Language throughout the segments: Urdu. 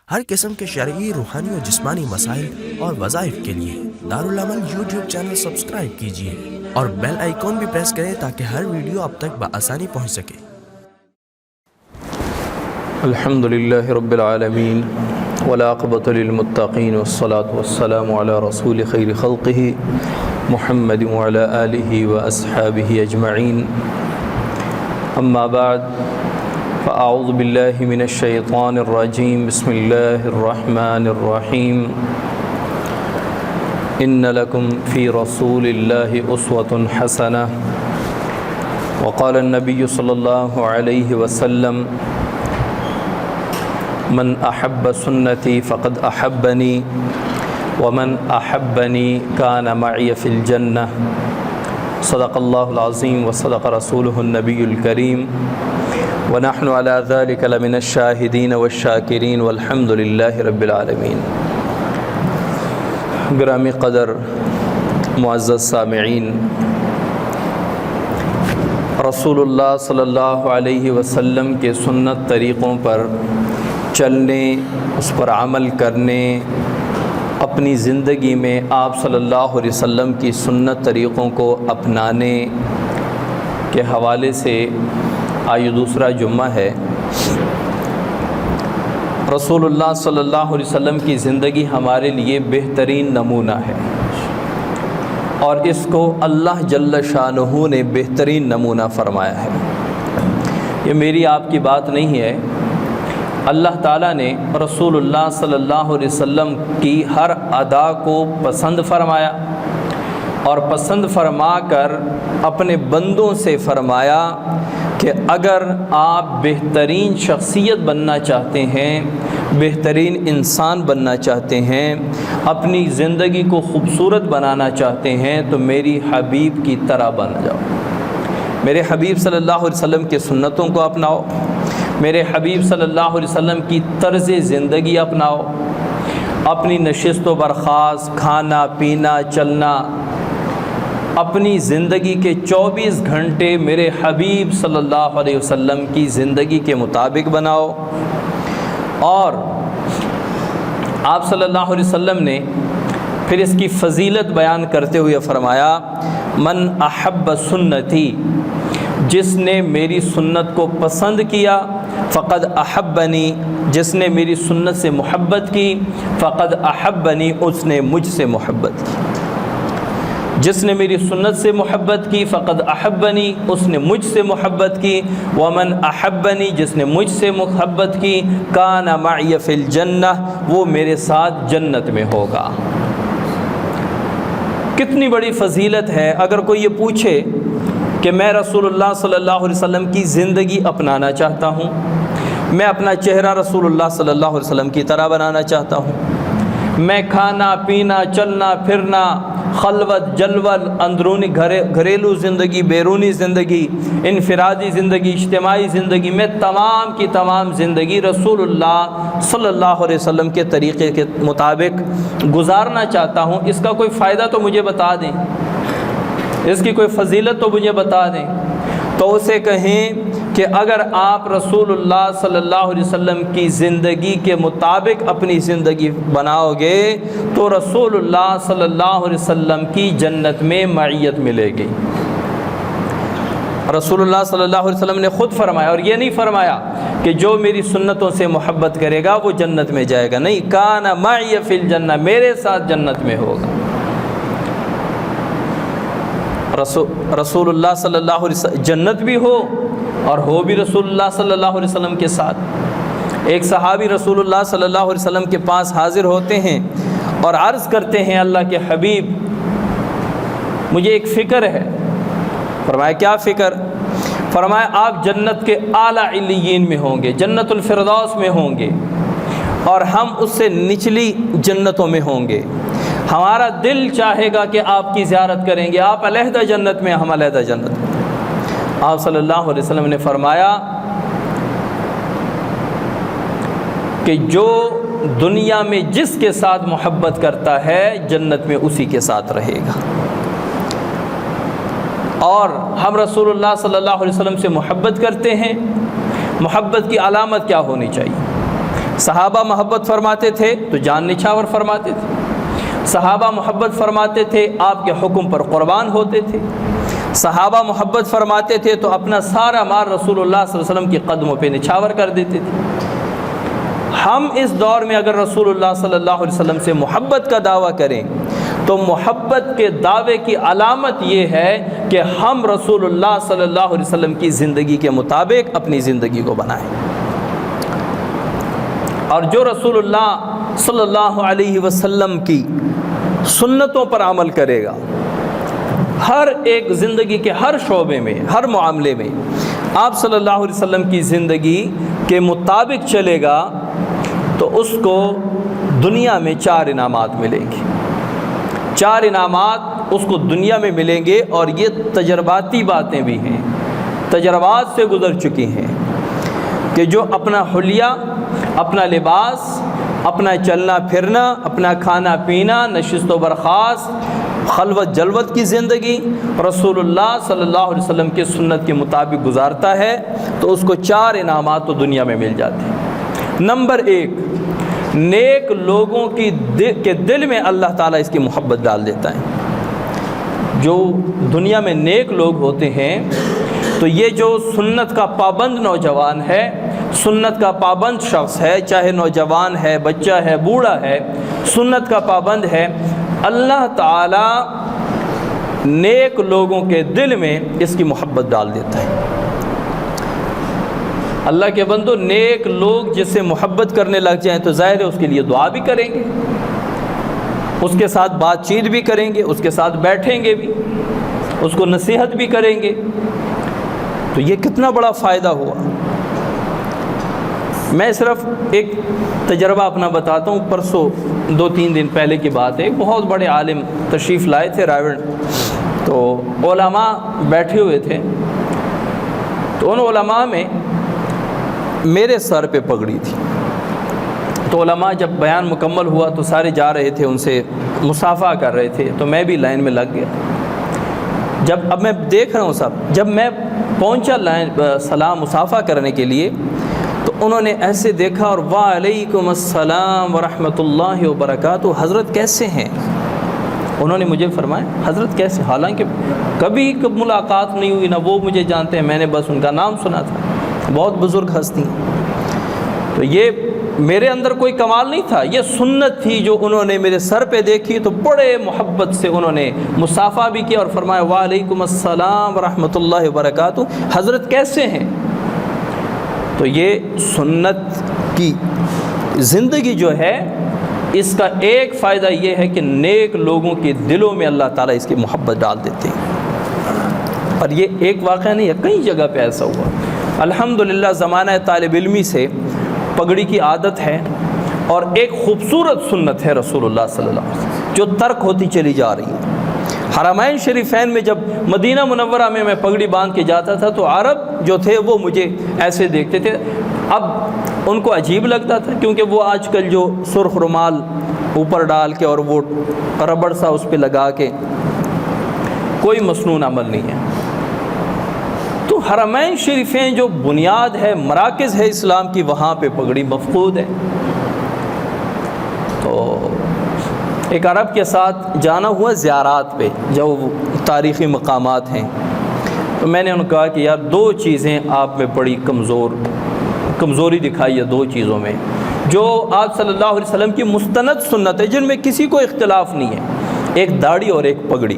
ہر قسم کے شرعی، روحانی اور جسمانی مسائل اور وظائف کے لیے دارالعمل یوٹیوب چینل سبسکرائب کیجیے اور بیل آئیکن بھی پریس کریں تاکہ ہر ویڈیو آپ تک بآسانی پہنچ سکے۔ الحمد للہ رب العالمین والعاقبۃ للمتقین والصلاة والسلام علی رسول خیر خلقہ محمد وعلی آلہ واصحابہ اجمعین، اما بعد فاعوذ باللہ من الشیطان الرجیم، بسم اللہ الرحمن الرحیم۔ ان لکم فی رسول اللہ اسوۃ حسنہ، وقال النبی صلی اللہ علیہ وسلم من احب سنتی فقد احبنی ومن احبنی کان معی فی الجنہ، صدق اللہ العظیم وصدق رسولہ النبی الکریم، ونحن علی ذلک لمن الشاہدین والشاکرین والحمد للہ رب العالمین۔ گرامی قدر معزز سامعین، رسول اللہ صلی اللہ علیہ وسلم کے سنت طریقوں پر چلنے، اس پر عمل کرنے، اپنی زندگی میں آپ صلی اللہ علیہ وسلم کی سنت طریقوں کو اپنانے کے حوالے سے آج دوسرا جمعہ ہے۔ رسول اللہ صلی اللہ علیہ وسلم کی زندگی ہمارے لیے بہترین نمونہ ہے، اور اس کو اللہ جل شانہ نے بہترین نمونہ فرمایا ہے۔ یہ میری آپ کی بات نہیں ہے، اللہ تعالیٰ نے رسول اللہ صلی اللہ علیہ وسلم کی ہر ادا کو پسند فرمایا، اور پسند فرما کر اپنے بندوں سے فرمایا کہ اگر آپ بہترین شخصیت بننا چاہتے ہیں، بہترین انسان بننا چاہتے ہیں، اپنی زندگی کو خوبصورت بنانا چاہتے ہیں تو میری حبیب کی طرح بن جاؤ، میرے حبیب صلی اللہ علیہ وسلم کے سنتوں کو اپناؤ، میرے حبیب صلی اللہ علیہ وسلم کی طرز زندگی اپناؤ، اپنی نشست و برخاست، کھانا پینا چلنا، اپنی زندگی کے 24 گھنٹے میرے حبیب صلی اللہ علیہ وسلم کی زندگی کے مطابق بناؤ۔ اور آپ صلی اللہ علیہ وسلم نے پھر اس کی فضیلت بیان کرتے ہوئے فرمایا، من احب سنتی، جس نے میری سنت کو پسند کیا، فقد احبنی، جس نے میری سنت سے محبت کی، فقد احبنی، اس نے مجھ سے محبت کی، جس نے میری سنت سے محبت کی، فقد احبنی، اس نے مجھ سے محبت کی، ومن احبنی، جس نے مجھ سے محبت کی، کان معی فی الجنہ، وہ میرے ساتھ جنت میں ہوگا۔ کتنی بڑی فضیلت ہے۔ اگر کوئی یہ پوچھے کہ میں رسول اللہ صلی اللہ علیہ وسلم کی زندگی اپنانا چاہتا ہوں، میں اپنا چہرہ رسول اللہ صلی اللہ علیہ وسلم کی طرح بنانا چاہتا ہوں، میں کھانا پینا چلنا پھرنا، خلوت جلوت، اندرونی گھریلو زندگی، بیرونی زندگی، انفرادی زندگی، اجتماعی زندگی، میں تمام کی تمام زندگی رسول اللہ صلی اللہ علیہ وسلم کے طریقے کے مطابق گزارنا چاہتا ہوں، اس کا کوئی فائدہ تو مجھے بتا دیں، اس کی کوئی فضیلت تو مجھے بتا دیں۔ تو اسے کہیں کہ اگر آپ رسول اللہ صلی اللہ علیہ وسلم کی زندگی کے مطابق اپنی زندگی بناؤ گے تو رسول اللہ صلی اللہ علیہ وسلم کی جنت میں معیت ملے گی۔ رسول اللہ صلی اللہ علیہ وسلم نے خود فرمایا، اور یہ نہیں فرمایا کہ جو میری سنتوں سے محبت کرے گا وہ جنت میں جائے گا، نہیں، کان معی فی الجنہ، میرے ساتھ جنت میں ہوگا۔ رسول اللہ صلی اللہ علیہ وسلم جنت بھی ہو اور ہو بھی رسول اللہ صلی اللہ علیہ وسلم کے ساتھ۔ ایک صحابی رسول اللہ صلی اللہ علیہ وسلم کے پاس حاضر ہوتے ہیں اور عرض کرتے ہیں، اللہ کے حبیب مجھے ایک فکر ہے۔ فرمایا کیا فکر؟ فرمایا آپ جنت کے اعلیٰ علیین میں ہوں گے، جنت الفردوس میں ہوں گے، اور ہم اس سے نچلی جنتوں میں ہوں گے، ہمارا دل چاہے گا کہ آپ کی زیارت کریں گے، آپ علیحدہ جنت میں، ہم علیحدہ جنت میں۔ آپ صلی اللہ علیہ وسلم نے فرمایا کہ جو دنیا میں جس کے ساتھ محبت کرتا ہے جنت میں اسی کے ساتھ رہے گا۔ اور ہم رسول اللہ صلی اللہ علیہ وسلم سے محبت کرتے ہیں، محبت کی علامت کیا ہونی چاہیے؟ صحابہ محبت فرماتے تھے تو جان نچھاور فرماتے تھے، صحابہ محبت فرماتے تھے آپ کے حکم پر قربان ہوتے تھے، صحابہ محبت فرماتے تھے تو اپنا سارا مال رسول اللہ صلی اللہ علیہ وسلم کے قدموں پہ نچھاور کر دیتے تھے۔ ہم اس دور میں اگر رسول اللہ صلی اللہ علیہ وسلم سے محبت کا دعویٰ کریں تو محبت کے دعوے کی علامت یہ ہے کہ ہم رسول اللہ صلی اللہ علیہ وسلم کی زندگی کے مطابق اپنی زندگی کو بنائیں، اور جو رسول اللہ صلی اللہ علیہ وسلم کی سنتوں پر عمل کرے گا، ہر ایک زندگی کے ہر شعبے میں، ہر معاملے میں آپ صلی اللہ علیہ وسلم کی زندگی کے مطابق چلے گا تو اس کو دنیا میں 4 انعامات ملیں گے۔ 4 انعامات اس کو دنیا میں ملیں گے، اور یہ تجرباتی باتیں بھی ہیں، تجربات سے گزر چکی ہیں کہ جو اپنا حلیہ، اپنا لباس، اپنا چلنا پھرنا، اپنا کھانا پینا، نشست و برخاست، خلوت جلوت کی زندگی رسول اللہ صلی اللہ علیہ وسلم کے سنت کے مطابق گزارتا ہے تو اس کو 4 انعامات تو دنیا میں مل جاتے ہیں۔ نمبر 1، نیک لوگوں کے دل میں اللہ تعالیٰ اس کی محبت ڈال دیتا ہے۔ جو دنیا میں نیک لوگ ہوتے ہیں تو یہ جو سنت کا پابند نوجوان ہے، سنت کا پابند شخص ہے، چاہے نوجوان ہے، بچہ ہے، بوڑھا ہے، سنت کا پابند ہے، اللہ تعالیٰ نیک لوگوں کے دل میں اس کی محبت ڈال دیتا ہے۔ اللہ کے بندو، نیک لوگ جس سے محبت کرنے لگ جائیں تو ظاہر ہے اس کے لیے دعا بھی کریں گے، اس کے ساتھ بات چیت بھی کریں گے، اس کے ساتھ بیٹھیں گے بھی، اس کو نصیحت بھی کریں گے، تو یہ کتنا بڑا فائدہ ہوا۔ میں صرف ایک تجربہ اپنا بتاتا ہوں۔ پرسوں 2-3 دن پہلے کی بات ہے، ایک بہت بڑے عالم تشریف لائے تھے رائیگڑھ، تو علماء بیٹھے ہوئے تھے، تو ان علماء میں میرے سر پہ پگڑی تھی، تو علماء جب بیان مکمل ہوا تو سارے جا رہے تھے، ان سے مصافحہ کر رہے تھے، تو میں بھی لائن میں لگ گیا۔ اب میں دیکھ رہا ہوں صاحب، جب میں پہنچا لائن سلام مصافحہ کرنے کے لیے تو انہوں نے ایسے دیکھا اور وعلیکم السلام ورحمۃ اللہ وبرکاتہ، حضرت کیسے ہیں؟ انہوں نے مجھے فرمایا حضرت کیسے، حالانکہ کبھی ملاقات نہیں ہوئی، نہ وہ مجھے جانتے ہیں، میں نے بس ان کا نام سنا تھا، بہت بزرگ ہستی ہیں۔ تو یہ میرے اندر کوئی کمال نہیں تھا، یہ سنت تھی جو انہوں نے میرے سر پہ دیکھی، تو بڑے محبت سے انہوں نے مصافحہ بھی کیا اور فرمایا وعلیکم السلام ورحمۃ اللہ وبرکاتہ، حضرت کیسے ہیں؟ تو یہ سنت کی زندگی جو ہے، اس کا ایک فائدہ یہ ہے کہ نیک لوگوں کے دلوں میں اللہ تعالیٰ اس کی محبت ڈال دیتے ہیں۔ اور یہ ایک واقعہ نہیں ہے، کئی جگہ پہ ایسا ہوا۔ الحمدللہ زمانہ طالب علمی سے پگڑی کی عادت ہے، اور ایک خوبصورت سنت ہے رسول اللہ صلی اللہ علیہ وسلم جو ترک ہوتی چلی جا رہی ہے۔ حرمین شریفین میں جب مدینہ منورہ میں پگڑی باندھ کے جاتا تھا تو عرب جو تھے وہ مجھے ایسے دیکھتے تھے، اب ان کو عجیب لگتا تھا، کیونکہ وہ آج کل جو سرخ رومال اوپر ڈال کے اور وہ ربڑ سا اس پہ لگا کے، کوئی مصنون عمل نہیں ہے۔ تو حرمین شریفین جو بنیاد ہے، مراکز ہے اسلام کی، وہاں پہ پگڑی مفقود ہے۔ تو ایک عرب کے ساتھ جانا ہوا زیارات پہ، جو تاریخی مقامات ہیں، تو میں نے ان کو کہا کہ یار 2 چیزیں آپ میں بڑی کمزوری دکھائی ہے، 2 چیزوں میں جو آپ صلی اللہ علیہ وسلم کی مستند سنت ہے، جن میں کسی کو اختلاف نہیں ہے، ایک داڑھی اور ایک پگڑی۔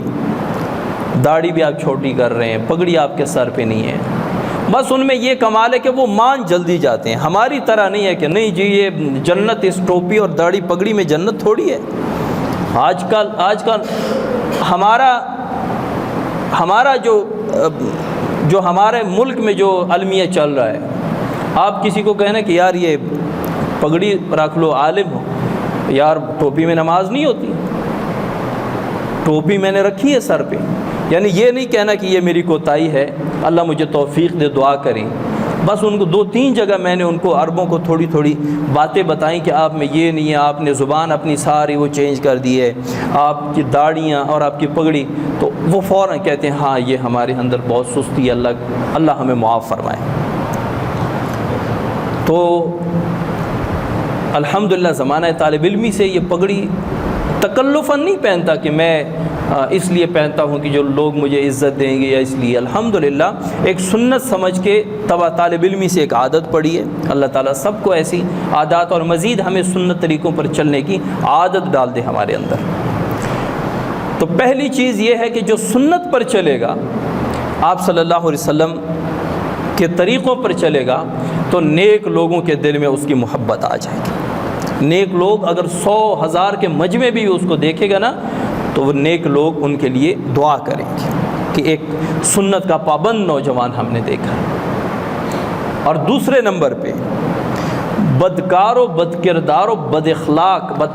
داڑھی بھی آپ چھوٹی کر رہے ہیں، پگڑی آپ کے سر پہ نہیں ہے، بس ان میں یہ کمال ہے کہ وہ مان جلدی جاتے ہیں، ہماری طرح نہیں ہے کہ نہیں جی یہ جنت اس ٹوپی اور داڑھی پگڑی میں جنت تھوڑی ہے۔ آج کل ہمارا جو ہمارے ملک میں جو المیہ چل رہا ہے، آپ کسی کو کہنا کہ یار یہ پگڑی رکھ لو، عالم ہو، یار ٹوپی میں نماز نہیں ہوتی، ٹوپی میں نے رکھی ہے سر پہ، یعنی یہ نہیں کہنا کہ یہ میری کوتاہی ہے، اللہ مجھے توفیق دے، دعا کریں۔ بس ان کو 2-3 جگہ میں نے ان کو عربوں کو تھوڑی تھوڑی باتیں بتائیں کہ آپ میں یہ نہیں ہے، آپ نے زبان اپنی ساری وہ چینج کر دی ہے، آپ کی داڑیاں اور آپ کی پگڑی، تو وہ فوراً کہتے ہیں ہاں یہ ہمارے اندر بہت سستی ہے، اللہ ہمیں معاف فرمائے۔ تو الحمدللہ زمانہ طالب علمی سے یہ پگڑی تکلفاً نہیں پہنتا کہ میں اس لیے پہنتا ہوں کہ جو لوگ مجھے عزت دیں گے یا اس لیے، الحمدللہ ایک سنت سمجھ کے طالب علمی سے ایک عادت پڑی ہے۔ اللہ تعالیٰ سب کو ایسی عادات اور مزید ہمیں سنت طریقوں پر چلنے کی عادت ڈال دے ہمارے اندر۔ تو پہلی چیز یہ ہے کہ جو سنت پر چلے گا، آپ صلی اللہ علیہ وسلم کے طریقوں پر چلے گا، تو نیک لوگوں کے دل میں اس کی محبت آ جائے گی۔ نیک لوگ اگر 100,000 کے مجمع بھی اس کو دیکھے گا نا، تو وہ نیک لوگ ان کے لیے دعا کریں گے کہ ایک سنت کا پابند نوجوان ہم نے دیکھا۔ اور دوسرے نمبر پہ بدکار و بد کردار و بد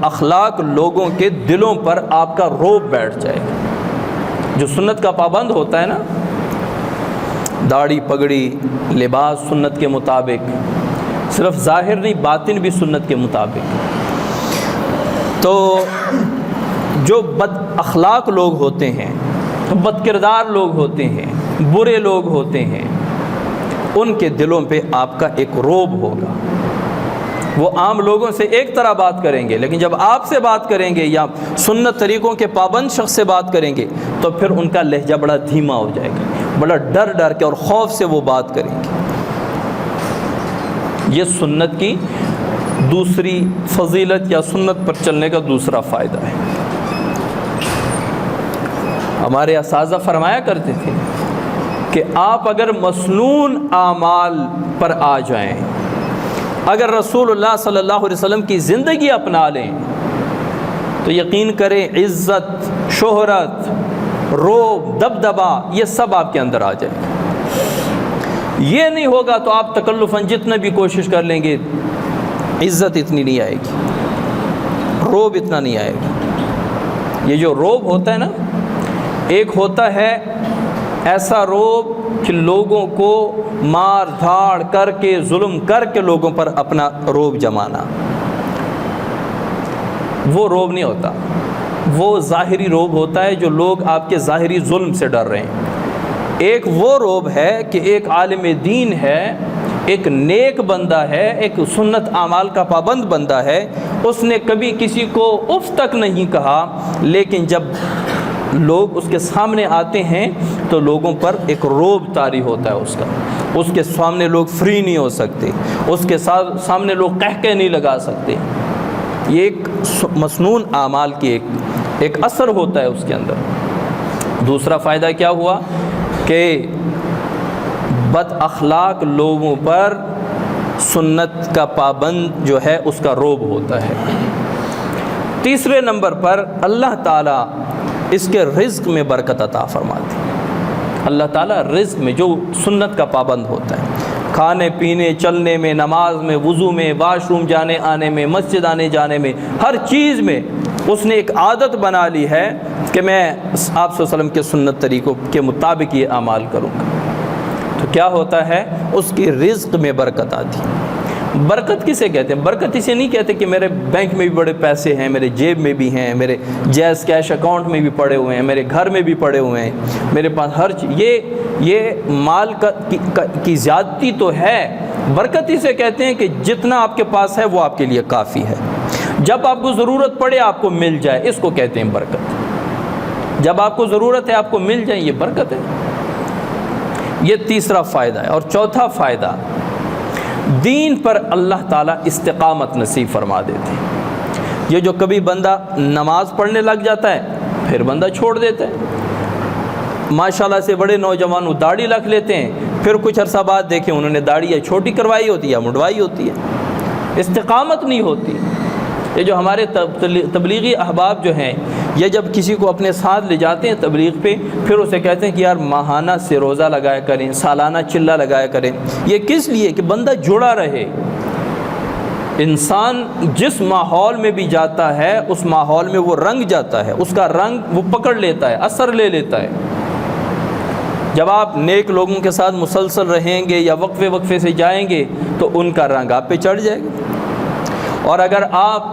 اخلاق لوگوں کے دلوں پر آپ کا رعب بیٹھ جائے گا۔ جو سنت کا پابند ہوتا ہے نا، داڑھی پگڑی لباس سنت کے مطابق، صرف ظاہر نہیں باطن بھی سنت کے مطابق، تو جو بد اخلاق لوگ ہوتے ہیں، بد کردار لوگ ہوتے ہیں، برے لوگ ہوتے ہیں، ان کے دلوں پہ آپ کا ایک رعب ہوگا۔ وہ عام لوگوں سے ایک طرح بات کریں گے، لیکن جب آپ سے بات کریں گے یا سنت طریقوں کے پابند شخص سے بات کریں گے، تو پھر ان کا لہجہ بڑا دھیما ہو جائے گا، بڑا ڈر کے اور خوف سے وہ بات کریں گے۔ یہ سنت کی دوسری فضیلت یا سنت پر چلنے کا دوسرا فائدہ ہے۔ ہمارے اساتذہ فرمایا کرتے تھے کہ آپ اگر مسنون اعمال پر آ جائیں، اگر رسول اللہ صلی اللہ علیہ وسلم کی زندگی اپنا لیں، تو یقین کریں عزت، شہرت، رعب، دبدبا یہ سب آپ کے اندر آ جائے گا۔ یہ نہیں ہوگا تو آپ تکلفاً جتنا بھی کوشش کر لیں گے، عزت اتنی نہیں آئے گی، رعب اتنا نہیں آئے گا۔ یہ جو رعب ہوتا ہے نا، ایک ہوتا ہے ایسا رعب کہ لوگوں کو مار دھاڑ کر کے، ظلم کر کے لوگوں پر اپنا رعب جمانا، وہ رعب نہیں ہوتا، وہ ظاہری رعب ہوتا ہے جو لوگ آپ کے ظاہری ظلم سے ڈر رہے ہیں۔ ایک وہ رعب ہے کہ ایک عالم دین ہے، ایک نیک بندہ ہے، ایک سنت اعمال کا پابند بندہ ہے، اس نے کبھی کسی کو اف تک نہیں کہا، لیکن جب لوگ اس کے سامنے آتے ہیں تو لوگوں پر ایک رعب طاری ہوتا ہے اس کا، اس کے سامنے لوگ فری نہیں ہو سکتے، اس کے سامنے لوگ قہقہ نہیں لگا سکتے۔ یہ ایک مسنون اعمال کی ایک اثر ہوتا ہے اس کے اندر۔ دوسرا فائدہ کیا ہوا کہ بد اخلاق لوگوں پر سنت کا پابند جو ہے اس کا رعب ہوتا ہے۔ تیسرے نمبر پر اللہ تعالیٰ اس کے رزق میں برکت عطا فرماتے ہیں۔ اللہ تعالیٰ رزق میں، جو سنت کا پابند ہوتا ہے، کھانے پینے، چلنے میں، نماز میں، وضو میں، واش روم جانے آنے میں، مسجد آنے جانے میں، ہر چیز میں اس نے ایک عادت بنا لی ہے کہ میں آپ صلی اللہ علیہ وسلم کے سنت طریقوں کے مطابق یہ اعمال کروں گا، تو کیا ہوتا ہے اس کی رزق میں برکت آتی ہے۔ برکت کسے کہتے ہیں؟ برکت اسے نہیں کہتے کہ میرے بینک میں بھی بڑے پیسے ہیں، میرے جیب میں بھی ہیں، میرے جیز کیش اکاؤنٹ میں بھی پڑے ہوئے ہیں، میرے گھر میں بھی پڑے ہوئے ہیں، میرے پاس ہر چیز، یہ مال کی زیادتی تو ہے۔ برکت اسے کہتے ہیں کہ جتنا آپ کے پاس ہے وہ آپ کے لیے کافی ہے، جب آپ کو ضرورت پڑے آپ کو مل جائے، اس کو کہتے ہیں برکت۔ جب آپ کو ضرورت ہے آپ کو مل جائے، یہ برکت ہے۔ یہ تیسرا فائدہ ہے۔ اور چوتھا فائدہ، دین پر اللہ تعالیٰ استقامت نصیب فرما دیتے ہیں۔ یہ جو کبھی بندہ نماز پڑھنے لگ جاتا ہے پھر بندہ چھوڑ دیتا ہے، ماشاءاللہ سے بڑے نوجوان وہ داڑھی رکھ لیتے ہیں، پھر کچھ عرصہ بعد دیکھیں انہوں نے داڑھی یا چھوٹی کروائی ہوتی ہے یا مڈوائی ہوتی ہے، استقامت نہیں ہوتی۔ یہ جو ہمارے تبلیغی احباب جو ہیں، یہ جب کسی کو اپنے ساتھ لے جاتے ہیں تبلیغ پہ، پھر اسے کہتے ہیں کہ یار ماہانہ سے روزہ لگایا کریں، سالانہ چلہ لگایا کریں۔ یہ کس لیے؟ کہ بندہ جڑا رہے۔ انسان جس ماحول میں بھی جاتا ہے اس ماحول میں وہ رنگ جاتا ہے، اس کا رنگ وہ پکڑ لیتا ہے، اثر لے لیتا ہے۔ جب آپ نیک لوگوں کے ساتھ مسلسل رہیں گے یا وقفے سے جائیں گے تو ان کا رنگ آپ پہ چڑھ جائے گا، اور اگر آپ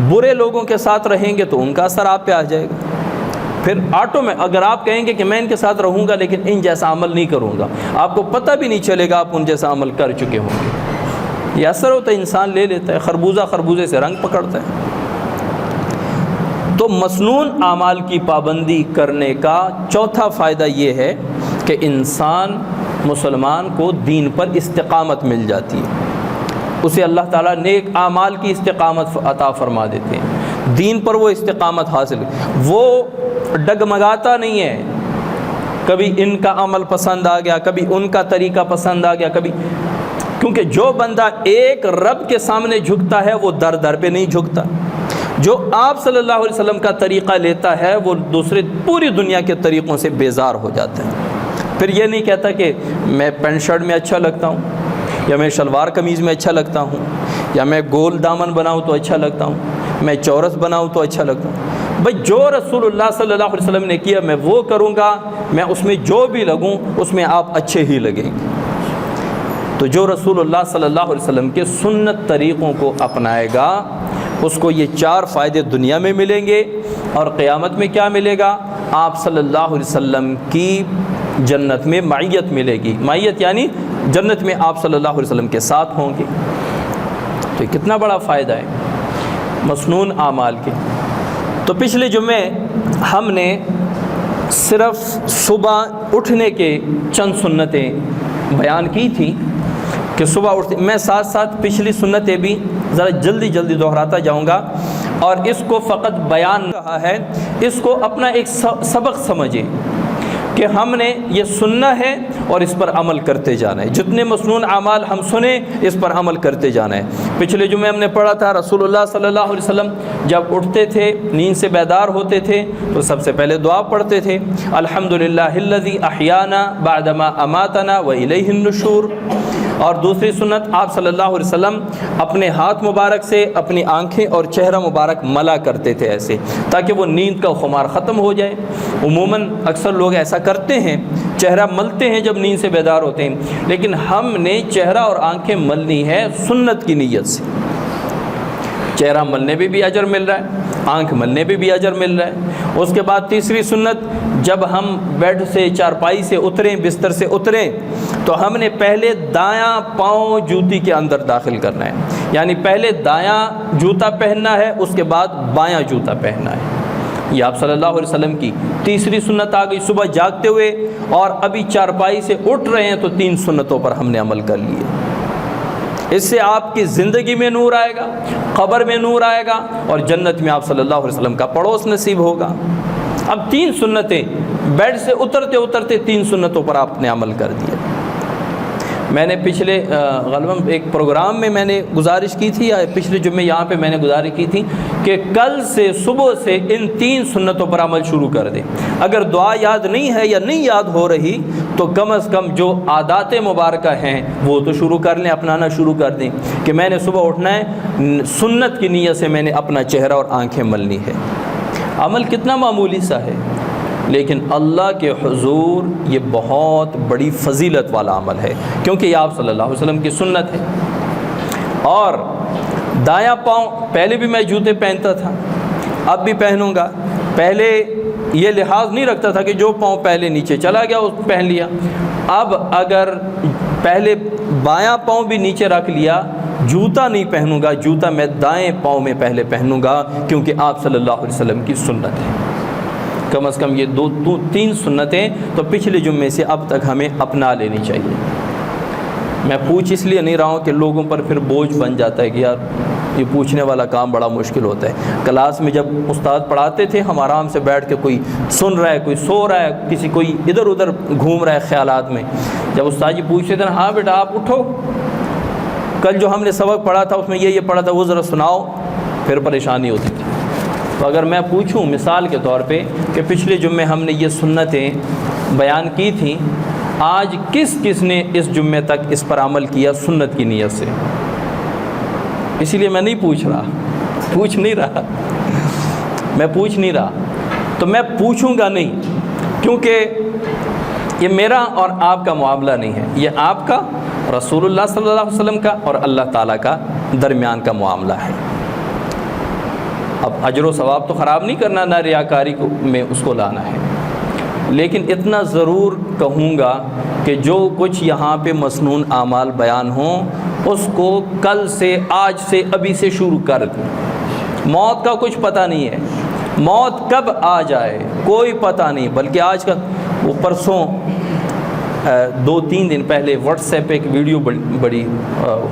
برے لوگوں کے ساتھ رہیں گے تو ان کا اثر آپ پہ آ جائے گا۔ پھر آٹو میں اگر آپ کہیں گے کہ میں ان کے ساتھ رہوں گا لیکن ان جیسا عمل نہیں کروں گا، آپ کو پتہ بھی نہیں چلے گا آپ ان جیسا عمل کر چکے ہوں گے۔ یہ اثر ہوتا ہے، انسان لے لیتا ہے، خربوزے سے رنگ پکڑتا ہے۔ تو مسنون اعمال کی پابندی کرنے کا چوتھا فائدہ یہ ہے کہ انسان مسلمان کو دین پر استقامت مل جاتی ہے، اسے اللہ تعالیٰ نیک اعمال کی استقامت عطا فرما دیتے ہیں، دین پر وہ استقامت حاصل، وہ ڈگمگاتا نہیں ہے، کبھی ان کا عمل پسند آ گیا، کبھی ان کا طریقہ پسند آ گیا، کبھی، کیونکہ جو بندہ ایک رب کے سامنے جھکتا ہے وہ در در پہ نہیں جھکتا، جو آپ صلی اللہ علیہ وسلم کا طریقہ لیتا ہے وہ دوسرے پوری دنیا کے طریقوں سے بیزار ہو جاتا ہے۔ پھر یہ نہیں کہتا کہ میں پینٹ شرٹ میں اچھا لگتا ہوں، یا میں شلوار قمیض میں اچھا لگتا ہوں، یا میں گول دامن بناؤں تو اچھا لگتا ہوں، میں چورس بناؤں تو اچھا لگتا ہوں۔ بھائی جو رسول اللہ صلی اللہ علیہ وسلم نے کیا میں وہ کروں گا، میں اس میں جو بھی لگوں اس میں آپ اچھے ہی لگیں گے۔ تو جو رسول اللہ صلی اللہ علیہ وسلم کے سنت طریقوں کو اپنائے گا اس کو یہ 4 فائدے دنیا میں ملیں گے، اور قیامت میں کیا ملے گا؟ آپ صلی اللہ علیہ وسلم کی جنت میں معیت ملے گی، معیت یعنی جنت میں آپ صلی اللہ علیہ وسلم کے ساتھ ہوں گے۔ تو یہ کتنا بڑا فائدہ ہے مسنون اعمال کے۔ تو پچھلے جمعے ہم نے صرف صبح اٹھنے کے چند سنتیں بیان کی تھیں کہ صبح اٹھتے، میں ساتھ ساتھ پچھلی سنتیں بھی ذرا جلدی دہراتا جاؤں گا، اور اس کو فقط بیان رہا ہے، اس کو اپنا ایک سبق سمجھیں کہ ہم نے یہ سننا ہے اور اس پر عمل کرتے جانا ہے، جتنے مسنون اعمال ہم سنیں اس پر عمل کرتے جانا ہے۔ پچھلے جمعے ہم نے پڑھا تھا رسول اللہ صلی اللہ علیہ وسلم جب اٹھتے تھے، نیند سے بیدار ہوتے تھے تو سب سے پہلے دعا پڑھتے تھے، الحمدللہ الذی احیانا بعدما اماتنا والیہ النشور۔ اور دوسری سنت، آپ صلی اللہ علیہ وسلم اپنے ہاتھ مبارک سے اپنی آنکھیں اور چہرہ مبارک ملا کرتے تھے ایسے، تاکہ وہ نیند کا خمار ختم ہو جائے۔ عموماً اکثر لوگ ایسا کرتے ہیں، چہرہ ملتے ہیں جب نیند سے بیدار ہوتے ہیں، لیکن ہم نے چہرہ اور آنکھیں ملنی ہے سنت کی نیت سے۔ چہرہ ملنے پہ بھی اجر مل رہا ہے، آنکھ ملنے پہ بھی اجر مل رہا ہے۔ اس کے بعد تیسری سنت، جب ہم بیڈ سے، چارپائی سے اتریں، بستر سے اتریں، تو ہم نے پہلے دایاں پاؤں جوتی کے اندر داخل کرنا ہے، یعنی پہلے دایاں جوتا پہننا ہے، اس کے بعد بایاں جوتا پہننا ہے۔ یہ آپ صلی اللہ علیہ وسلم کی تیسری سنت آ گئی۔ صبح جاگتے ہوئے اور ابھی چارپائی سے اٹھ رہے ہیں تو 3 سنتوں پر ہم نے عمل کر لیے۔ اس سے آپ کی زندگی میں نور آئے گا، قبر میں نور آئے گا، اور جنت میں آپ صلی اللہ علیہ وسلم کا پڑوس نصیب ہوگا۔ اب 3 سنتیں، بیڈ سے اترتے اترتے 3 سنتوں پر آپ نے عمل کر دیا۔ میں نے پچھلے غالباً ایک پروگرام میں نے گزارش کی تھی، یا پچھلے جمعے یہاں پہ میں نے گزارش کی تھی کہ کل سے صبح سے ان 3 سنتوں پر عمل شروع کر دیں۔ اگر دعا یاد نہیں ہے یا نہیں یاد ہو رہی تو کم از کم جو عادات مبارکہ ہیں وہ تو شروع کر لیں، اپنانا شروع کر دیں کہ میں نے صبح اٹھنا ہے، سنت کی نیت سے میں نے اپنا چہرہ اور آنکھیں ملنی ہے۔ عمل کتنا معمولی سا ہے، لیکن اللہ کے حضور یہ بہت بڑی فضیلت والا عمل ہے، کیونکہ یہ آپ صلی اللہ علیہ وسلم کی سنت ہے۔ اور دایاں پاؤں، پہلے بھی میں جوتے پہنتا تھا، اب بھی پہنوں گا۔ پہلے یہ لحاظ نہیں رکھتا تھا کہ جو پاؤں پہلے نیچے چلا گیا اس پہن لیا۔ اب اگر پہلے بایاں پاؤں بھی نیچے رکھ لیا، جوتا نہیں پہنوں گا، جوتا میں دائیں پاؤں میں پہلے پہنوں گا، کیونکہ آپ صلی اللہ علیہ وسلم کی سنت ہے۔ کم از کم یہ 2-3 سنتیں تو پچھلے جمعے سے اب تک ہمیں اپنا لینی چاہیے۔ میں پوچھ اس لیے نہیں رہا ہوں کہ لوگوں پر پھر بوجھ بن جاتا ہے کہ یار یہ پوچھنے والا کام بڑا مشکل ہوتا ہے۔ کلاس میں جب استاد پڑھاتے تھے ہم آرام سے بیٹھ کے، کوئی سن رہا ہے، کوئی سو رہا ہے، کوئی ادھر ادھر گھوم رہا ہے خیالات میں، جب استاد جی پوچھتے تھے ہاں بیٹا آپ اٹھو، کل جو ہم نے سبق پڑھا تھا اس میں یہ پڑھا تھا، وہ ذرا سناؤ، پھر پریشانی ہوتی تھی۔ تو اگر میں پوچھوں مثال کے طور پہ کہ پچھلے جمعے ہم نے یہ سنتیں بیان کی تھیں، آج کس کس نے اس جمعے تک اس پر عمل کیا سنت کی نیت سے؟ اسی لیے میں نہیں پوچھ رہا، میں پوچھ نہیں رہا، تو میں پوچھوں گا نہیں، کیونکہ یہ میرا اور آپ کا معاملہ نہیں ہے، یہ آپ کا، رسول اللہ صلی اللہ علیہ وسلم کا اور اللہ تعالیٰ کا درمیان کا معاملہ ہے۔ اب اجر و ثواب تو خراب نہیں کرنا، نہ ریاکاری میں اس کو لانا ہے، لیکن اتنا ضرور کہوں گا کہ جو کچھ یہاں پہ مسنون اعمال بیان ہوں اس کو کل سے، آج سے، ابھی سے شروع کر دیں۔ موت کا کچھ پتہ نہیں ہے، موت کب آ جائے کوئی پتہ نہیں۔ بلکہ آج کا وہ پرسوں 2-3 دن پہلے واٹس ایپ پہ ایک ویڈیو بڑی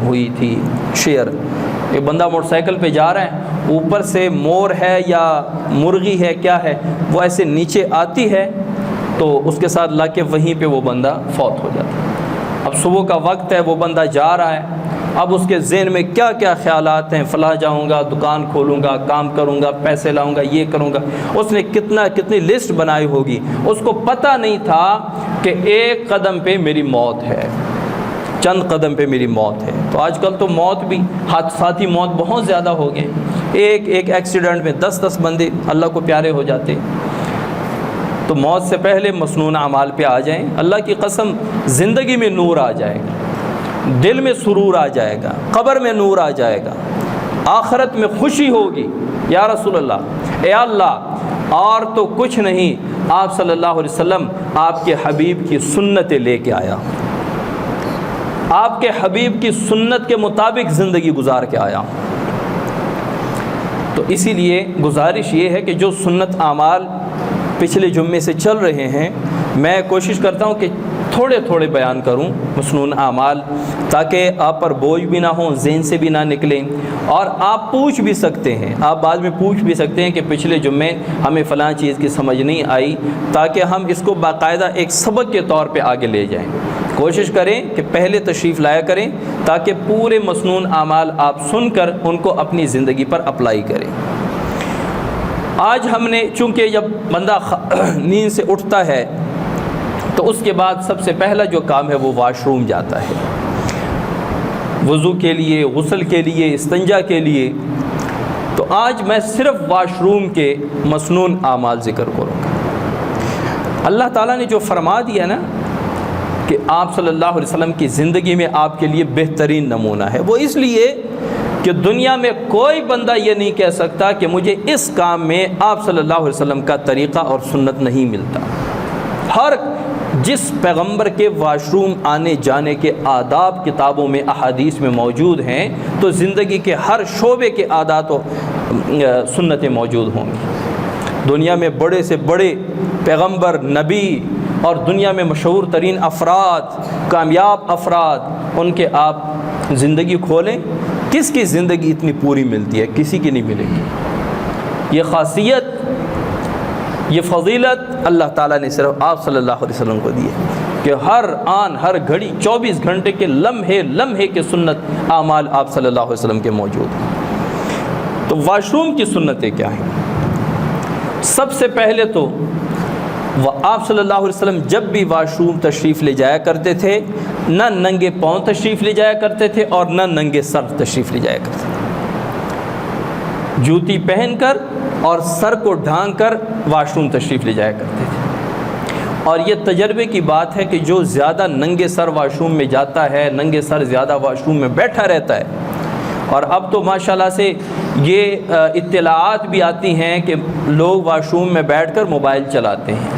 ہوئی تھی شیئر۔ ایک بندہ موٹر سائیکل پہ جا رہا ہے، اوپر سے مور ہے یا مرغی ہے کیا ہے، وہ ایسے نیچے آتی ہے تو اس کے ساتھ لا کے وہیں پہ وہ بندہ فوت ہو جاتا ہے۔ اب صبح کا وقت ہے، وہ بندہ جا رہا ہے، اب اس کے ذہن میں کیا کیا خیالات ہیں، فلاں جاؤں گا، دکان کھولوں گا، کام کروں گا، پیسے لاؤں گا، یہ کروں گا۔ اس نے کتنی لسٹ بنائی ہوگی، اس کو پتہ نہیں تھا کہ ایک قدم پہ میری موت ہے، چند قدم پہ میری موت ہے۔ تو آج کل تو موت بھی، حادثاتی موت بہت زیادہ ہو گئے، ایک ایکسیڈنٹ میں 10 بندے اللہ کو پیارے ہو جاتے۔ تو موت سے پہلے مسنون اعمال پہ آ جائیں، اللہ کی قسم زندگی میں نور آ جائے گا، دل میں سرور آ جائے گا، قبر میں نور آ جائے گا، آخرت میں خوشی ہوگی۔ یا رسول اللہ، اے اللہ، اور تو کچھ نہیں، آپ صلی اللہ علیہ وسلم آپ کے حبیب کی سنتیں لے کے آیا، آپ کے حبیب کی سنت کے مطابق زندگی گزار کے آیا۔ تو اسی لیے گزارش یہ ہے کہ جو سنت اعمال پچھلے جمعے سے چل رہے ہیں، میں کوشش کرتا ہوں کہ تھوڑے تھوڑے بیان کروں مسنون اعمال، تاکہ آپ پر بوجھ بھی نہ ہوں، ذہن سے بھی نہ نکلیں، اور آپ پوچھ بھی سکتے ہیں، آپ بعد میں پوچھ بھی سکتے ہیں کہ پچھلے جمعے ہمیں فلاں چیز کی سمجھ نہیں آئی، تاکہ ہم اس کو باقاعدہ ایک سبق کے طور پہ آگے لے جائیں۔ کوشش کریں کہ پہلے تشریف لایا کریں تاکہ پورے مسنون اعمال آپ سن کر ان کو اپنی زندگی پر اپلائی کریں۔ آج ہم نے، چونکہ جب بندہ نیند سے اٹھتا ہے تو اس کے بعد سب سے پہلا جو کام ہے وہ واش روم جاتا ہے، وضو کے لیے، غسل کے لیے، استنجا کے لیے۔ تو آج میں صرف واش روم کے مسنون اعمال ذکر کروں گا۔ اللہ تعالیٰ نے جو فرما دیا نا کہ آپ صلی اللہ علیہ وسلم کی زندگی میں آپ کے لیے بہترین نمونہ ہے، وہ اس لیے کہ دنیا میں کوئی بندہ یہ نہیں کہہ سکتا کہ مجھے اس کام میں آپ صلی اللہ علیہ وسلم کا طریقہ اور سنت نہیں ملتا۔ ہر جس پیغمبر کے واش روم آنے جانے کے آداب کتابوں میں، احادیث میں موجود ہیں، تو زندگی کے ہر شعبے کے عادات و سنتیں موجود ہوں گی۔ دنیا میں بڑے سے بڑے پیغمبر، نبی اور دنیا میں مشہور ترین افراد، کامیاب افراد، ان کے آپ زندگی کھولیں، کس کی زندگی اتنی پوری ملتی ہے؟ کسی کی نہیں ملے گی۔ یہ خاصیت، یہ فضیلت اللہ تعالیٰ نے صرف آپ صلی اللہ علیہ وسلم کو دی ہے کہ ہر آن، ہر گھڑی، 24 گھنٹے کے لمحے لمحے کے سنت اعمال آپ صلی اللہ علیہ وسلم کے موجود ہیں۔ تو واش روم کی سنتیں کیا ہیں؟ سب سے پہلے تو آپ صلی اللہ علیہ وسلم جب بھی واش روم تشریف لے جایا کرتے تھے، نہ ننگے پاؤں تشریف لے جایا کرتے تھے اور نہ ننگے سر تشریف لے جایا کرتے تھے، جوتی پہن کر اور سر کو ڈھانک کر واش روم تشریف لے جایا کرتے تھے۔ اور یہ تجربے کی بات ہے کہ جو زیادہ ننگے سر واش روم میں جاتا ہے، ننگے سر زیادہ واش روم میں بیٹھا رہتا ہے۔ اور اب تو ماشاءاللہ سے یہ اطلاعات بھی آتی ہیں کہ لوگ واش روم میں بیٹھ کر موبائل چلاتے ہیں،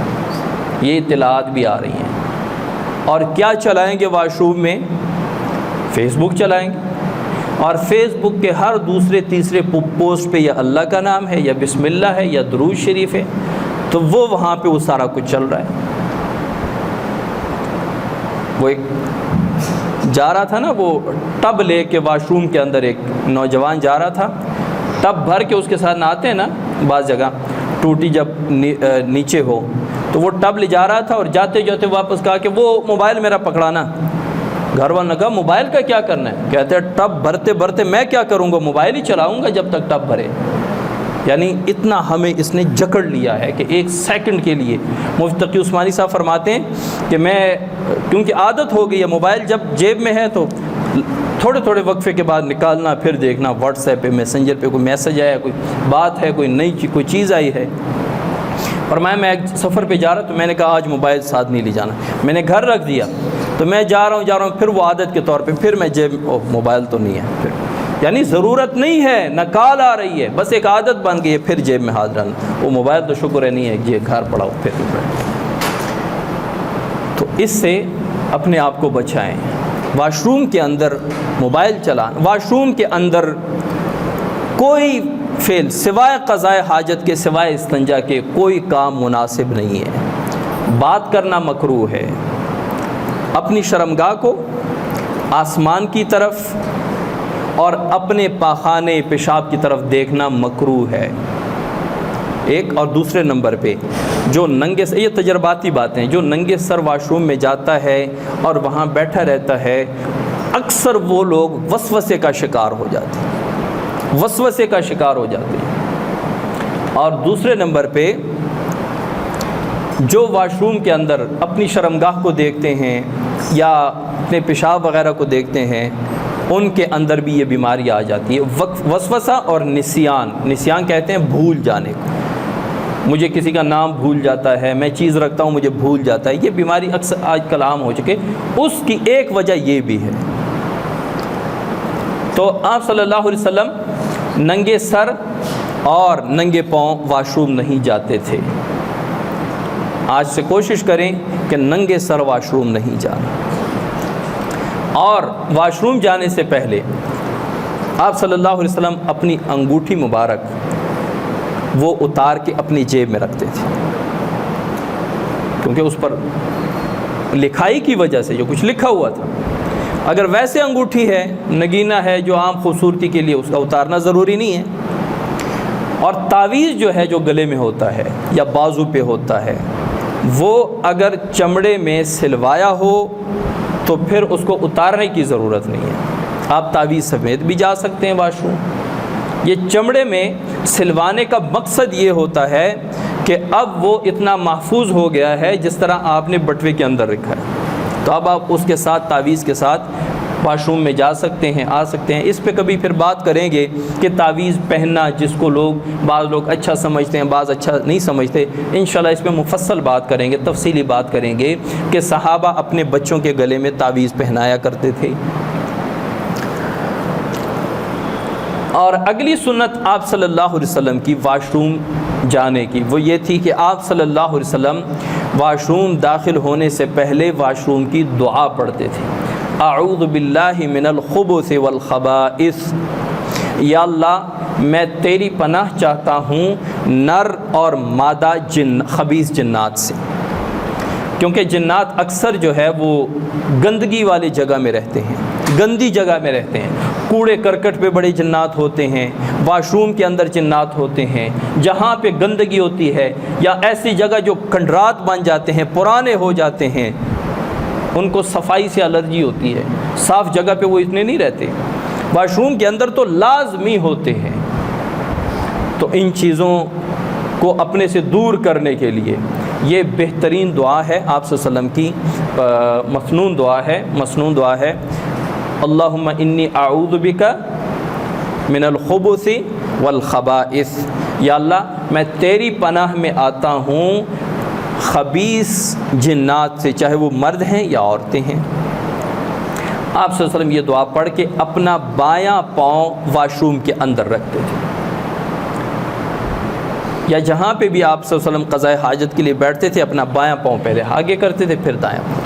یہ اطلاعات بھی آ رہی ہیں۔ اور کیا چلائیں گے واش روم میں؟ فیس بک چلائیں گے، اور فیس بک کے ہر دوسرے تیسرے پوسٹ پہ یا اللہ کا نام ہے، یا بسم اللہ ہے، یا درود شریف ہے، تو وہ وہاں پہ وہ سارا کچھ چل رہا ہے۔ وہ ایک جا رہا تھا نا، وہ ٹب لے کے واش روم کے اندر ایک نوجوان جا رہا تھا، ٹب بھر کے اس کے ساتھ نہاتے ہیں نا بعض جگہ، ٹوٹی جب نیچے ہو تو وہ ٹب لے جا رہا تھا، اور جاتے جاتے واپس کہا کہ وہ موبائل میرا پکڑانا۔ گھر والوں نے کہا موبائل کا کیا کرنا ہے؟ کہتے ہیں ٹب بھرتے بھرتے میں کیا کروں گا، موبائل ہی چلاؤں گا جب تک ٹب بھرے۔ یعنی اتنا ہمیں اس نے جکڑ لیا ہے کہ ایک سیکنڈ کے لیے۔ مفتی تقی عثمانی صاحب فرماتے ہیں کہ میں، کیونکہ عادت ہو گئی ہے، موبائل جب جیب میں ہے تو تھوڑے تھوڑے وقفے کے بعد نکالنا، پھر دیکھنا واٹس ایپ پہ، میسنجر پہ کوئی میسج آیا، کوئی بات ہے، کوئی نئی کوئی چیز آئی ہے۔ اور میں ایک سفر پہ جا رہا تو میں نے کہا آج موبائل ساتھ نہیں لے جانا، میں نے گھر رکھ دیا، تو میں جا رہا ہوں، پھر وہ عادت کے طور پہ پھر میں جیب، موبائل تو نہیں ہے، پھر یعنی ضرورت نہیں ہے، نہ کال آ رہی ہے، بس ایک عادت بن گئی ہے، پھر جیب میں ہاتھ ڈالنا۔ وہ موبائل تو شکر ہے نہیں ہے، یہ گھر پڑا ہو پھر۔ تو اس سے اپنے آپ کو بچائیں۔ واش روم کے اندر موبائل چلانا، واش روم کے اندر کوئی فعل سوائے قضائے حاجت کے، سوائے استنجا کے کوئی کام مناسب نہیں ہے۔ بات کرنا مکروہ ہے، اپنی شرمگاہ کو آسمان کی طرف اور اپنے پاخانے پیشاب کی طرف دیکھنا مکروہ ہے۔ ایک اور دوسرے نمبر پہ جو ننگے سے، یہ تجرباتی باتیں، جو ننگے سر واش روم میں جاتا ہے اور وہاں بیٹھا رہتا ہے، اکثر وہ لوگ وسوسے کا شکار ہو جاتے ہیں، وسوسے کا شکار ہو جاتے ہیں۔ اور دوسرے نمبر پہ جو واش روم کے اندر اپنی شرمگاہ کو دیکھتے ہیں یا اپنے پیشاب وغیرہ کو دیکھتے ہیں، ان کے اندر بھی یہ بیماری آ جاتی ہے، وسوسہ اور نسیان کہتے ہیں بھول جانے کو۔ مجھے کسی کا نام بھول جاتا ہے، میں چیز رکھتا ہوں مجھے بھول جاتا ہے، یہ بیماری اکثر آج کل عام ہو چکے، اس کی ایک وجہ یہ بھی ہے۔ تو آپ صلی اللہ علیہ وسلم ننگے سر اور ننگے پاؤں واش روم نہیں جاتے تھے۔ آج سے کوشش کریں کہ ننگے سر واش روم نہیں جانا، اور واش روم جانے سے پہلے آپ صلی اللہ علیہ وسلم اپنی انگوٹھی مبارک وہ اتار کے اپنی جیب میں رکھتے تھے، کیونکہ اس پر لکھائی کی وجہ سے جو کچھ لکھا ہوا تھا، اگر ویسے انگوٹھی ہے، نگینہ ہے، جو عام خوبصورتی کے لیے، اس کا اتارنا ضروری نہیں ہے۔ اور تعویذ جو ہے، جو گلے میں ہوتا ہے یا بازو پہ ہوتا ہے، وہ اگر چمڑے میں سلوایا ہو تو پھر اس کو اتارنے کی ضرورت نہیں ہے، آپ تعویذ سمیت بھی جا سکتے ہیں واش روم۔ یہ چمڑے میں سلوانے کا مقصد یہ ہوتا ہے کہ اب وہ اتنا محفوظ ہو گیا ہے جس طرح آپ نے بٹوے کے اندر رکھا ہے، تو اب آپ اس کے ساتھ تعویذ کے ساتھ واش روم میں جا سکتے ہیں، آ سکتے ہیں۔ اس پہ کبھی پھر بات کریں گے کہ تعویذ پہننا جس کو بعض لوگ اچھا سمجھتے ہیں، بعض اچھا نہیں سمجھتے، انشاءاللہ اس پہ مفصل بات کریں گے، تفصیلی بات کریں گے کہ صحابہ اپنے بچوں کے گلے میں تعویذ پہنایا کرتے تھے۔ اور اگلی سنت آپ صلی اللہ علیہ وسلم کی واش روم جانے کی وہ یہ تھی کہ آپ صلی اللہ علیہ وسلم واش روم داخل ہونے سے پہلے واش روم کی دعا پڑھتے تھے، اعوذ باللہ من الخبث والخبائث، یا اللہ میں تیری پناہ چاہتا ہوں نر اور مادہ خبیث جنات سے، کیونکہ جنات اکثر جو ہے وہ گندگی والی جگہ میں رہتے ہیں، گندی جگہ میں رہتے ہیں، کوڑے کرکٹ پہ بڑے جنات ہوتے ہیں، واش روم کے اندر جنات ہوتے ہیں، جہاں پہ گندگی ہوتی ہے یا ایسی جگہ جو کھنڈرات بن جاتے ہیں، پرانے ہو جاتے ہیں، ان کو صفائی سے الرجی ہوتی ہے، صاف جگہ پہ وہ اتنے نہیں رہتے، واش روم کے اندر تو لازمی ہوتے ہیں۔ تو ان چیزوں کو اپنے سے دور کرنے کے لیے یہ بہترین دعا ہے، آپ صلی اللہ علیہ وسلم کی مسنون دعا ہے، اللہم انی اعوذ بک من الخبث والخبائث، یا اللہ میں تیری پناہ میں آتا ہوں خبیث جنات سے، چاہے وہ مرد ہیں یا عورتیں ہیں۔ آپ صلی اللہ علیہ وسلم یہ دعا پڑھ کے اپنا بایاں پاؤں واش روم کے اندر رکھتے تھے، یا جہاں پہ بھی آپ صلی اللہ علیہ وسلم قضائے حاجت کے لیے بیٹھتے تھے، اپنا بایاں پاؤں پہلے آگے کرتے تھے، پھر دایاں پاؤں،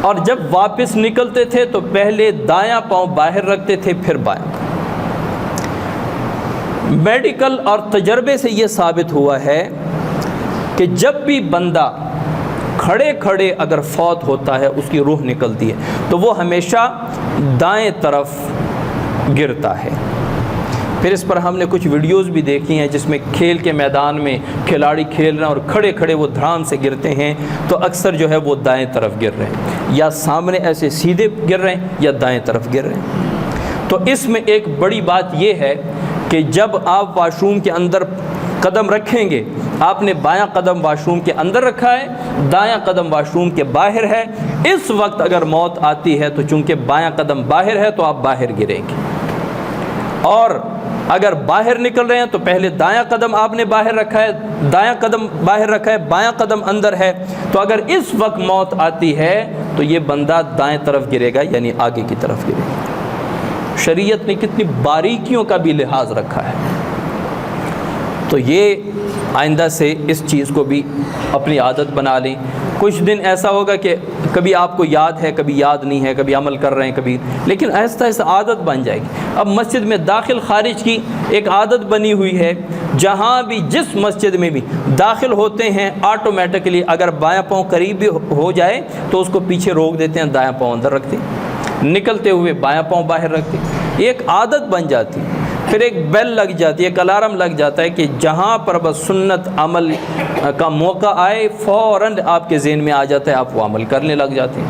اور جب واپس نکلتے تھے تو پہلے دایاں پاؤں باہر رکھتے تھے، پھر بایاں پاؤں۔ میڈیکل اور تجربے سے یہ ثابت ہوا ہے کہ جب بھی بندہ کھڑے کھڑے اگر فوت ہوتا ہے، اس کی روح نکلتی ہے، تو وہ ہمیشہ دائیں طرف گرتا ہے۔ پھر اس پر ہم نے کچھ ویڈیوز بھی دیکھی ہیں جس میں کھیل کے میدان میں کھلاڑی کھیل رہے ہیں اور کھڑے کھڑے وہ دھڑام سے گرتے ہیں، تو اکثر جو ہے وہ دائیں طرف گر رہے ہیں، یا سامنے ایسے سیدھے گر رہے ہیں یا دائیں طرف گر رہے ہیں۔ تو اس میں ایک بڑی بات یہ ہے کہ جب آپ واش روم کے اندر قدم رکھیں گے، آپ نے بایاں قدم واش روم کے اندر رکھا ہے، دایاں قدم واش روم کے باہر ہے، اس وقت اگر موت آتی ہے تو چونکہ بایاں قدم باہر ہے تو آپ باہر گریں گے، اور اگر باہر نکل رہے ہیں تو پہلے دایاں قدم آپ نے باہر رکھا ہے، دایاں قدم باہر رکھا ہے، بایاں قدم اندر ہے، تو اگر اس وقت موت آتی ہے تو یہ بندہ دائیں طرف گرے گا، یعنی آگے کی طرف گرے گا۔ شریعت نے کتنی باریکیوں کا بھی لحاظ رکھا ہے، تو یہ آئندہ سے اس چیز کو بھی اپنی عادت بنا لیں۔ کچھ دن ایسا ہوگا کہ کبھی آپ کو یاد ہے، کبھی یاد نہیں ہے، کبھی عمل کر رہے ہیں کبھی، لیکن آہستہ آہستہ عادت بن جائے گی۔ اب مسجد میں داخل خارج کی ایک عادت بنی ہوئی ہے، جہاں بھی جس مسجد میں بھی داخل ہوتے ہیں آٹومیٹکلی اگر بایاں پاؤں قریب بھی ہو جائے تو اس کو پیچھے روک دیتے ہیں، دایاں پاؤں اندر رکھتے ہیں، نکلتے ہوئے بایاں پاؤں باہر رکھتے ہیں، ایک عادت بن جاتی ہے۔ پھر ایک بیل لگ جاتی ہے، ایک الارم لگ جاتا ہے کہ جہاں پر بس سنت عمل کا موقع آئے فوراً آپ کے ذہن میں آ جاتا ہے، آپ وہ عمل کرنے لگ جاتے ہیں۔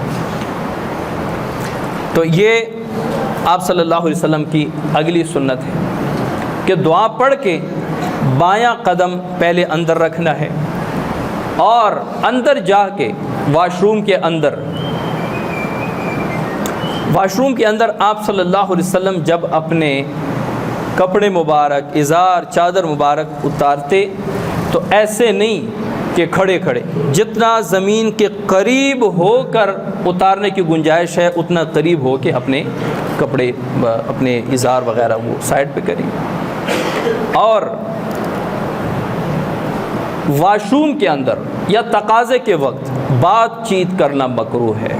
تو یہ آپ صلی اللہ علیہ وسلم کی اگلی سنت ہے کہ دعا پڑھ کے بایاں قدم پہلے اندر رکھنا ہے، اور اندر جا کے واش روم کے اندر آپ صلی اللہ علیہ وسلم جب اپنے کپڑے مبارک، ازار، چادر مبارک اتارتے تو ایسے نہیں کہ کھڑے کھڑے، جتنا زمین کے قریب ہو کر اتارنے کی گنجائش ہے اتنا قریب ہو کے اپنے کپڑے، اپنے ازار وغیرہ وہ سائڈ پہ کریں۔ اور واش روم کے اندر یا تقاضے کے وقت بات چیت کرنا مکروہ ہے۔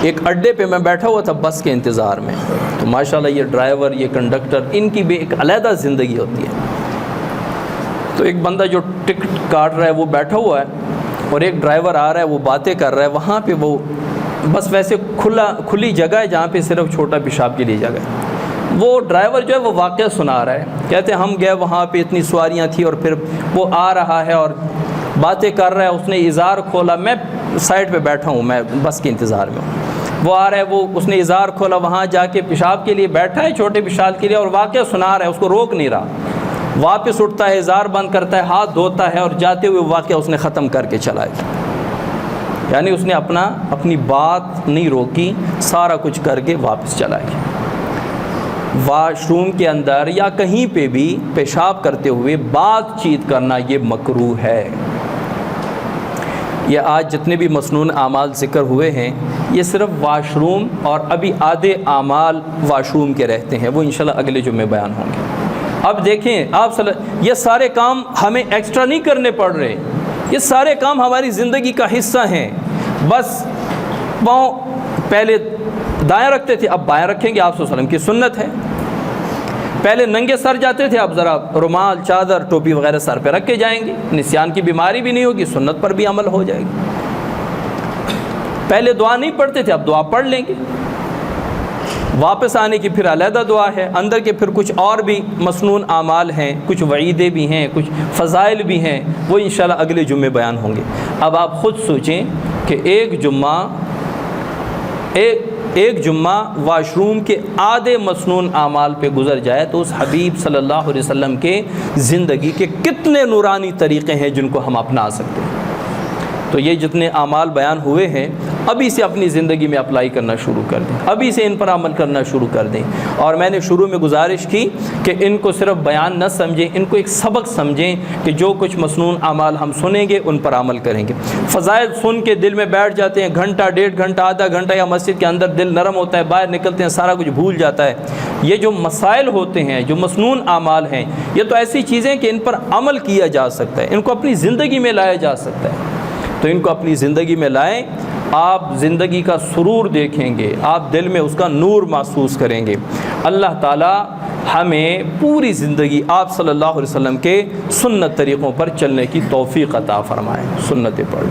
ایک اڈے پہ میں بیٹھا ہوا تھا بس کے انتظار میں، تو ماشاءاللہ یہ ڈرائیور، یہ کنڈکٹر، ان کی بھی ایک علیحدہ زندگی ہوتی ہے۔ تو ایک بندہ جو ٹکٹ کاٹ رہا ہے وہ بیٹھا ہوا ہے، اور ایک ڈرائیور آ رہا ہے وہ باتیں کر رہا ہے، وہاں پہ وہ بس ویسے کھلی جگہ ہے جہاں پہ صرف چھوٹا پیشاب کے لیے جگہ ہے۔ وہ ڈرائیور جو ہے وہ واقعہ سنا رہا ہے، کہتے ہیں ہم گئے وہاں پہ اتنی سواریاں تھیں، اور پھر وہ آ رہا ہے اور باتیں کر رہا ہے، اس نے اظہار کھولا، میں سائڈ پہ بیٹھا ہوں، میں بس کے انتظار میں ہوں، وہ آ رہا ہے، اس نے اظہار کھولا، وہاں جا کے پیشاب کے لیے بیٹھا ہے، چھوٹے پیشاب کے لیے، اور واقعہ سنا رہا ہے، اس کو روک نہیں رہا، واپس اٹھتا ہے، اظہار بند کرتا ہے، ہاتھ دھوتا ہے، اور جاتے ہوئے واقعہ اس نے ختم کر کے چلا گیا۔ یعنی اس نے اپنی بات نہیں روکی، سارا کچھ کر کے واپس چلا گیا۔ واش روم کے اندر یا کہیں پہ بھی پیشاب کرتے ہوئے بات چیت کرنا یہ مکروہ ہے۔ یہ آج جتنے بھی مسنون اعمال ذکر ہوئے ہیں یہ صرف واش روم، اور ابھی آدھے اعمال واش روم کے رہتے ہیں، وہ انشاءاللہ اگلے جمعے بیان ہوں گے۔ اب دیکھیں آپ یہ سارے کام ہمیں ایکسٹرا نہیں کرنے پڑ رہے، یہ سارے کام ہماری زندگی کا حصہ ہیں۔ بس پاؤں پہلے دائیں رکھتے تھے، اب بائیں رکھیں گے، آپ صلی اللہ علیہ وسلم کی سنت ہے۔ پہلے ننگے سر جاتے تھے، اب ذرا رومال، چادر، ٹوپی وغیرہ سر پہ رکھ کے جائیں گے، نسیان کی بیماری بھی نہیں ہوگی، سنت پر بھی عمل ہو جائے گی۔ پہلے دعا نہیں پڑھتے تھے، اب دعا پڑھ لیں گے۔ واپس آنے کی پھر علیحدہ دعا ہے، اندر کے پھر کچھ اور بھی مسنون اعمال ہیں، کچھ وعیدیں بھی ہیں، کچھ فضائل بھی ہیں، وہ انشاءاللہ اگلے جمعے بیان ہوں گے۔ اب آپ خود سوچیں کہ ایک جمعہ واش روم کے آدھے مسنون اعمال پہ گزر جائے تو اس حبیب صلی اللہ علیہ وسلم کے زندگی کے کتنے نورانی طریقے ہیں جن کو ہم اپنا سکتے ہیں۔ تو یہ جتنے اعمال بیان ہوئے ہیں ابھی سے اپنی زندگی میں اپلائی کرنا شروع کر دیں، ابھی سے ان پر عمل کرنا شروع کر دیں۔ اور میں نے شروع میں گزارش کی کہ ان کو صرف بیان نہ سمجھیں، ان کو ایک سبق سمجھیں کہ جو کچھ مسنون اعمال ہم سنیں گے ان پر عمل کریں گے۔ فضائل سن کے دل میں بیٹھ جاتے ہیں، گھنٹہ، ڈیڑھ گھنٹہ، آدھا گھنٹہ یا مسجد کے اندر دل نرم ہوتا ہے، باہر نکلتے ہیں سارا کچھ بھول جاتا ہے۔ یہ جو مسائل ہوتے ہیں، جو مسنون اعمال ہیں، یہ تو ایسی چیزیں کہ ان پر عمل کیا جا سکتا ہے، ان کو اپنی زندگی میں لایا جا سکتا ہے، تو ان کو اپنی زندگی میں لائیں۔ آپ زندگی کا سرور دیکھیں گے، آپ دل میں اس کا نور محسوس کریں گے۔ اللہ تعالی ہمیں پوری زندگی آپ صلی اللہ علیہ وسلم کے سنت طریقوں پر چلنے کی توفیق عطا فرمائے۔ سنتیں پڑھ